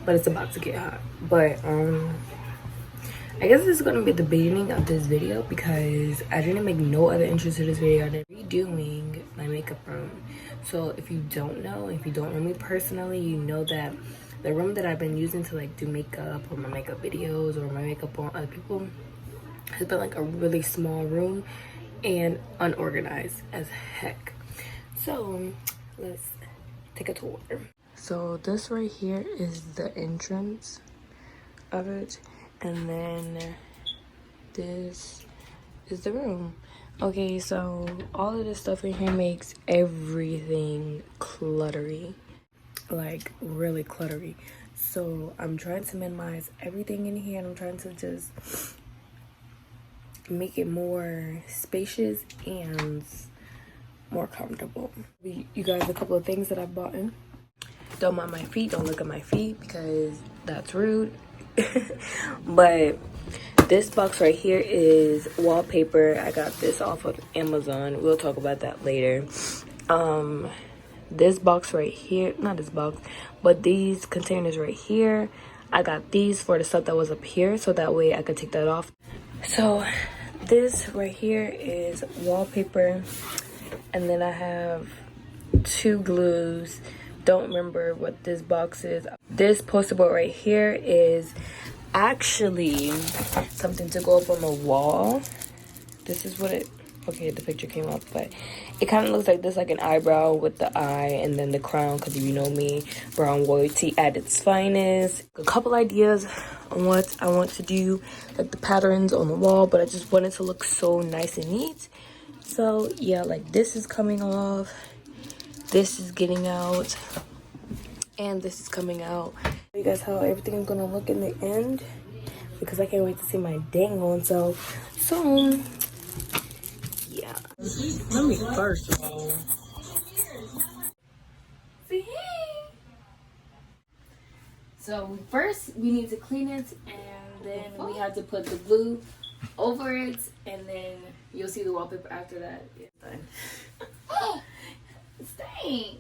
but it's about to get hot. But I guess this is gonna be the beginning of this video because I didn't make no other intro to this video. I'm redoing my makeup room. So if you don't know, if you don't know me personally, you know that the room that I've been using to like do makeup or my makeup videos or my makeup on other people has been like a really small room and unorganized as heck. So let's take a tour. So this right here is the entrance of it, and then this is the room. Okay, so all of this stuff in here makes everything cluttery, like really cluttery. So I'm trying to minimize everything in here, and I'm trying to just make it more spacious and more comfortable. You guys, a couple of things that I bought in. Don't mind my feet, don't look at my feet because that's rude. But this box right here is wallpaper. I got this off of Amazon. We'll talk about that later. This box right here, not this box, but these containers right here, I got these for the stuff that was up here, so that way I could take that off. So this right here is wallpaper, and then I have 2 glues. Don't remember what this box is. This poster board right here is actually something to go up on the wall. This is what it, okay, the picture came up, but it kind of looks like this, like an eyebrow with the eye and then the crown, because if you know me, brown royalty at its finest. A couple ideas on what I want to do, like the patterns on the wall, but I just wanted to look so nice and neat. So yeah, like this is coming off, this is getting out, and this is coming out. You guys, how everything is gonna look in the end, because I can't wait to see my dang on self. So yeah, let me first of all say hey. So first we need to clean it, and then we have to put the glue over it, and then you'll see the wallpaper after that. It's done. Oh, it's staying.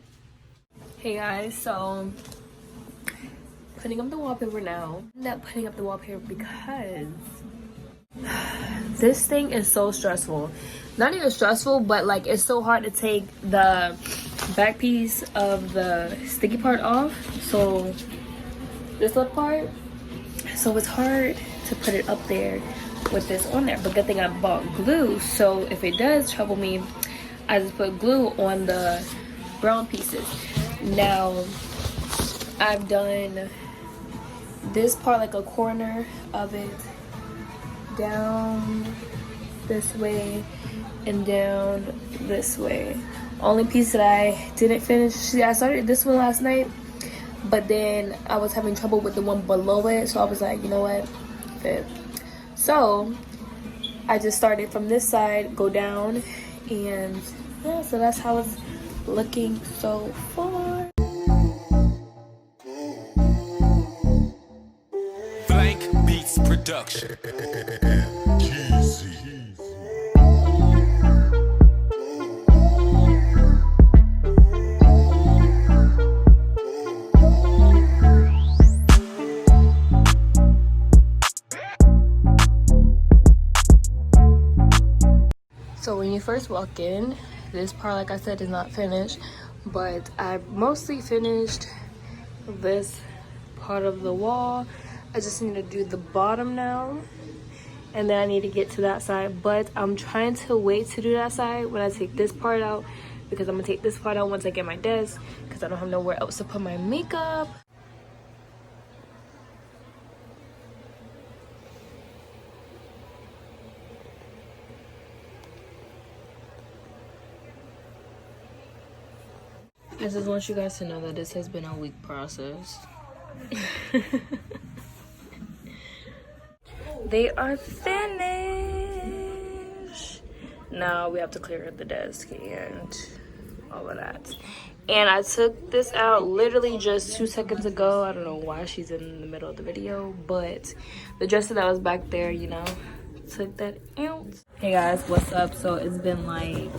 Hey guys, so putting up the wallpaper now. I'm not putting up the wallpaper because this thing is so stressful. Not even stressful, but like it's so hard to take the back piece of the sticky part off. So this little part, so it's hard to put it up there with this on there. But good thing I bought glue, so if it does trouble me, I just put glue on the brown pieces. Now I've done this part, like a corner of it, down this way and down this way. Only piece that I didn't finish, see, I started this one last night, but then I was having trouble with the one below it, so I was like, you know what, fit. So I just started from this side, go down, and yeah, so that's how it's looking so far. Blank Beats Production. So when you first walk in, this part, like I said, is not finished, but I mostly finished this part of the wall. I just need to do the bottom now, and then I need to get to that side, but I'm trying to wait to do that side when I take this part out, because I'm gonna take this part out once I get my desk, because I don't have nowhere else to put my makeup. I just want you guys to know that this has been a week process. They are finished. Now we have to clear the desk and all of that. And I took this out literally just 2 seconds ago. I don't know why she's in the middle of the video, but the dresser that was back there, you know, took that out. Hey guys, what's up? So it's been like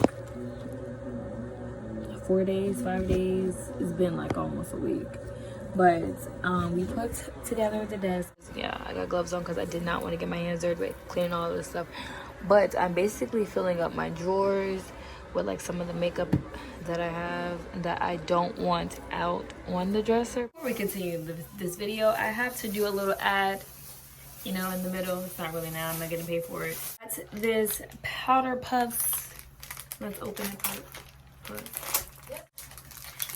4 days, 5 days. It's been like almost a week. But we put together the desk. Yeah, I got gloves on because I did not want to get my hands dirty with cleaning all this stuff. But I'm basically filling up my drawers with like some of the makeup that I have that I don't want out on the dresser. Before we continue this video, I have to do a little ad, you know, in the middle. It's not really now, I'm not getting paid for it. That's this powder puffs. Let's open the powder puffs.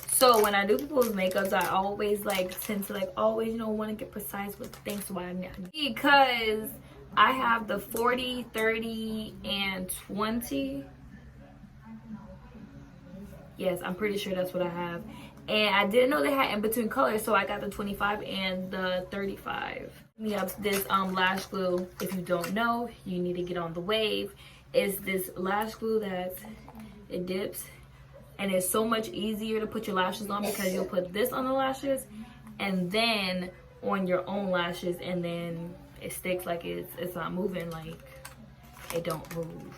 So when I do people's makeups, I always like tend to like always, you know, want to get precise with things. Why I'm not, because I have the 40, 30, and 20. Yes, I'm pretty sure that's what I have. And I didn't know they had in between colors, so I got the 25 and the 35. Me up this lash glue. If you don't know, you need to get on the wave. It's this lash glue that it dips, and it's so much easier to put your lashes on because you'll put this on the lashes and then on your own lashes, and then it sticks like it's not moving, like it don't move.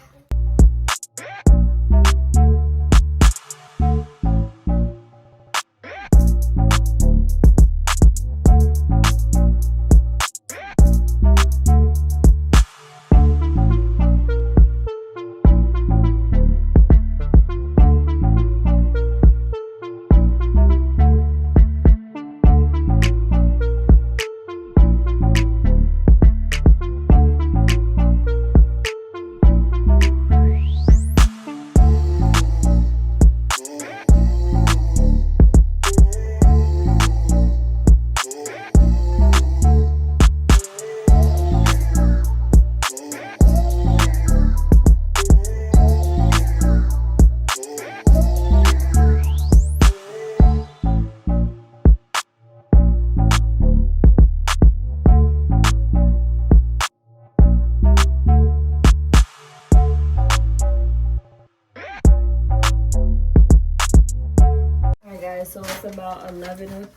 So it's about 11:03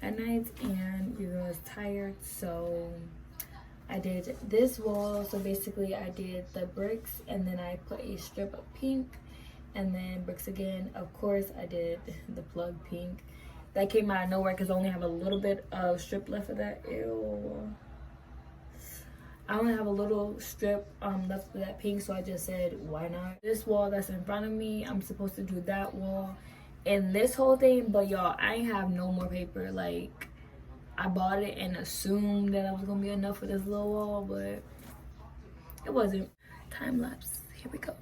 at night, and your girl is tired. So I did this wall. So basically, I did the bricks, and then I put a strip of pink, and then bricks again. Of course, I did the plug pink. That came out of nowhere because I only have a little bit of strip left of that. Ew. I only have a little strip left of that pink, so I just said, why not? This wall that's in front of me, I'm supposed to do that wall and this whole thing, but y'all, I ain't have no more paper. Like, I bought it and assumed that it was gonna be enough for this little wall, but it wasn't. Time lapse, here we go.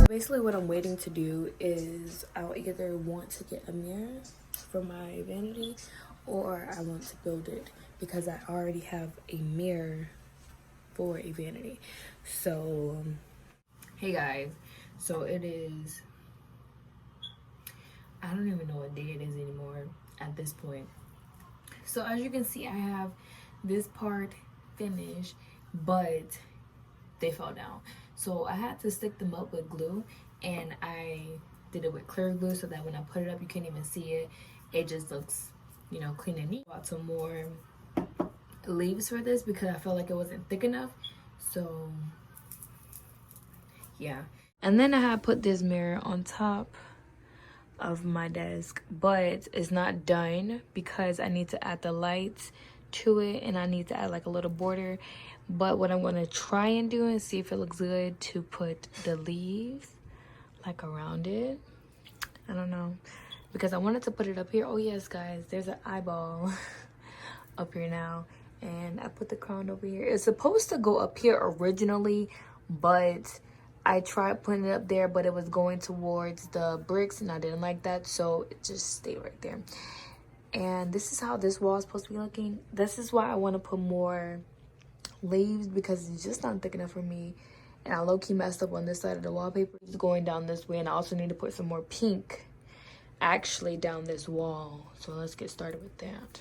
Basically what I'm waiting to do is I'll either want to get a mirror for my vanity, or I want to build it because I already have a mirror for a vanity. So hey guys, so it is, I don't even know what day it is anymore at this point. So as you can see, I have this part finished, but they fell down. So I had to stick them up with glue, and I did it with clear glue so that when I put it up, you can't even see it. It just looks, you know, clean and neat. Bought some more leaves for this because I felt like it wasn't thick enough. So yeah. And then I had put this mirror on top of my desk, but it's not done because I need to add the lights to it, and I need to add like a little border. But what I'm going to try and do and see if it looks good to put the leaves like around it. I don't know, because I wanted to put it up here. Oh yes guys, there's an eyeball up here now, and I put the crown over here. It's supposed to go up here originally, but I tried putting it up there, but it was going towards the bricks and I didn't like that, so it just stayed right there. And this is how this wall is supposed to be looking. This is why I want to put more leaves, because it's just not thick enough for me. And I low-key messed up on this side of the wallpaper. It's going down this way, and I also need to put some more pink actually down this wall. So let's get started with that.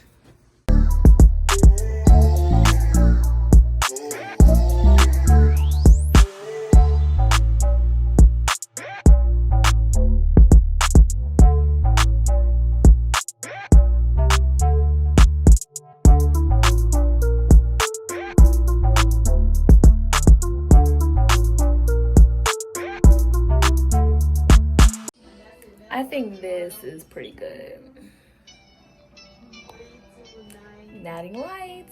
I think this is pretty good. Natting lights.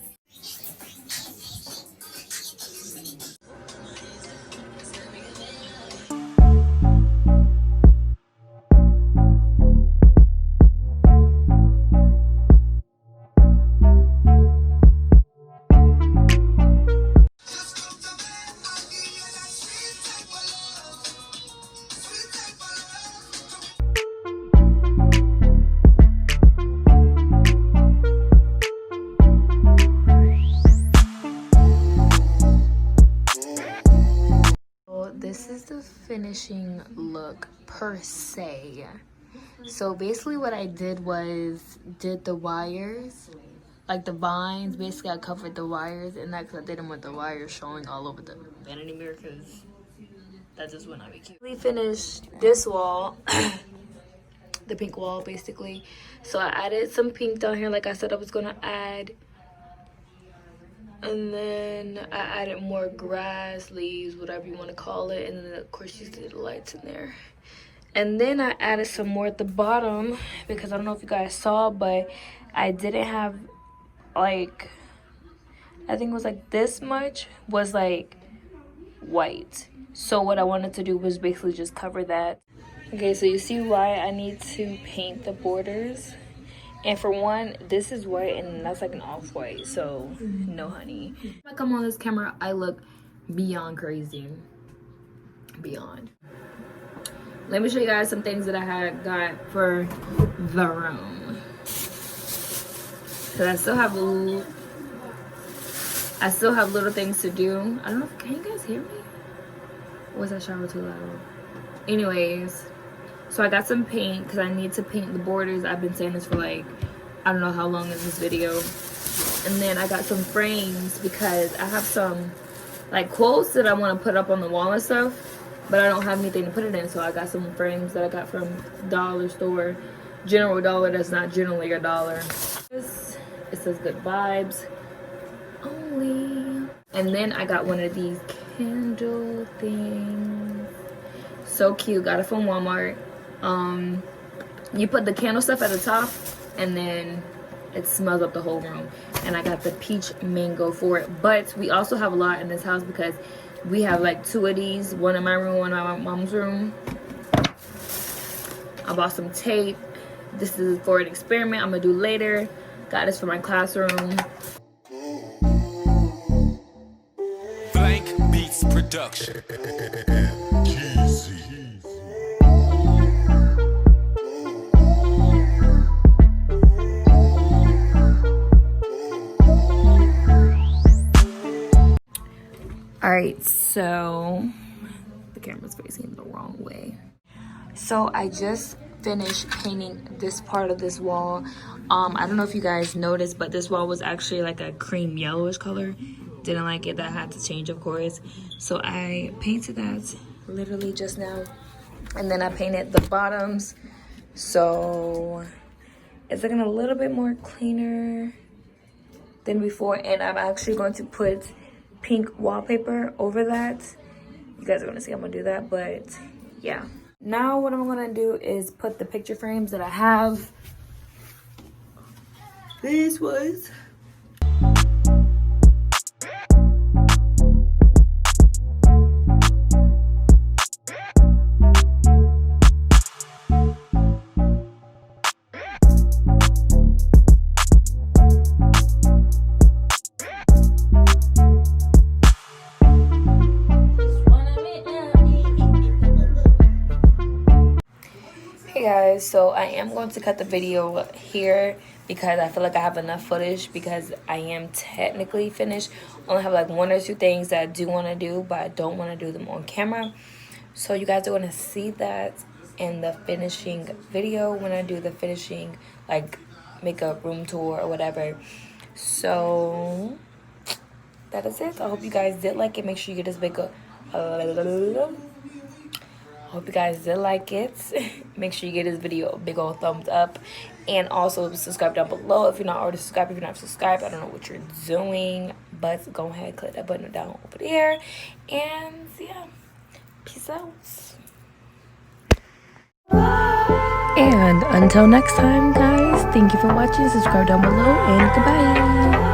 This is the finishing look per se. So basically what I did was did the wires, like the vines. Basically I covered the wires and that because I didn't want the wires showing all over the vanity mirror because that just would not be cute. We finished this wall, the pink wall basically. So I added some pink down here like I said I was gonna add. And then I added more grass, leaves, whatever you want to call it. And then, of course, you see the lights in there. And then I added some more at the bottom because I don't know if you guys saw, but I didn't have, like, I think it was like this much was, like, white. So what I wanted to do was basically just cover that. Okay, so you see why I need to paint the borders. And for one, this is white and that's like an off-white, so no honey. When I come on this camera, I look beyond crazy. Beyond. Let me show you guys some things that I had got for the room. Cause I still have little things to do. I don't know, can you guys hear me? Or was that shower too loud? Anyways. So I got some paint because I need to paint the borders. I've been saying this for like, I don't know how long is this video. And then I got some frames because I have some like quotes that I want to put up on the wall and stuff. But I don't have anything to put it in. So I got some frames that I got from Dollar Store. General Dollar, that's not generally a dollar. It says good vibes only. And then I got one of these candle things. So cute, got it from Walmart. You put the candle stuff at the top and then it smells up the whole room. And I got the peach mango for it. But we also have a lot in this house because we have like 2 of these, one in my room, one in my mom's room. I bought some tape. This is for an experiment I'm gonna do later. Got this for my classroom. Blank Beats Production. Alright, so the camera's facing the wrong way. So I just finished painting this part of this wall. I don't know if you guys noticed, but this wall was actually like a cream yellowish color. Didn't like it, that had to change, of course. So I painted that literally just now. And then I painted the bottoms. So it's looking a little bit more cleaner than before. And I'm actually going to put pink wallpaper over that. You guys are gonna see I'm gonna do that, but yeah. Now what I'm gonna do is put the picture frames that I have. This was guys, so I am going to cut the video here because I feel like I have enough footage because I am technically finished. I only have like 1 or 2 things that I do want to do, but I don't want to do them on camera. So you guys are going to see that in the finishing video when I do the finishing like makeup room tour or whatever. So that is it. I hope you guys did like it. Make sure you get this makeup. Hope you guys did like it. Make sure you give this video a big old thumbs up. And also subscribe down below if you're not already subscribed. If you're not subscribed, I don't know what you're doing. But go ahead, click that button down over there. And yeah, peace out. And until next time, guys, thank you for watching. Subscribe down below and goodbye.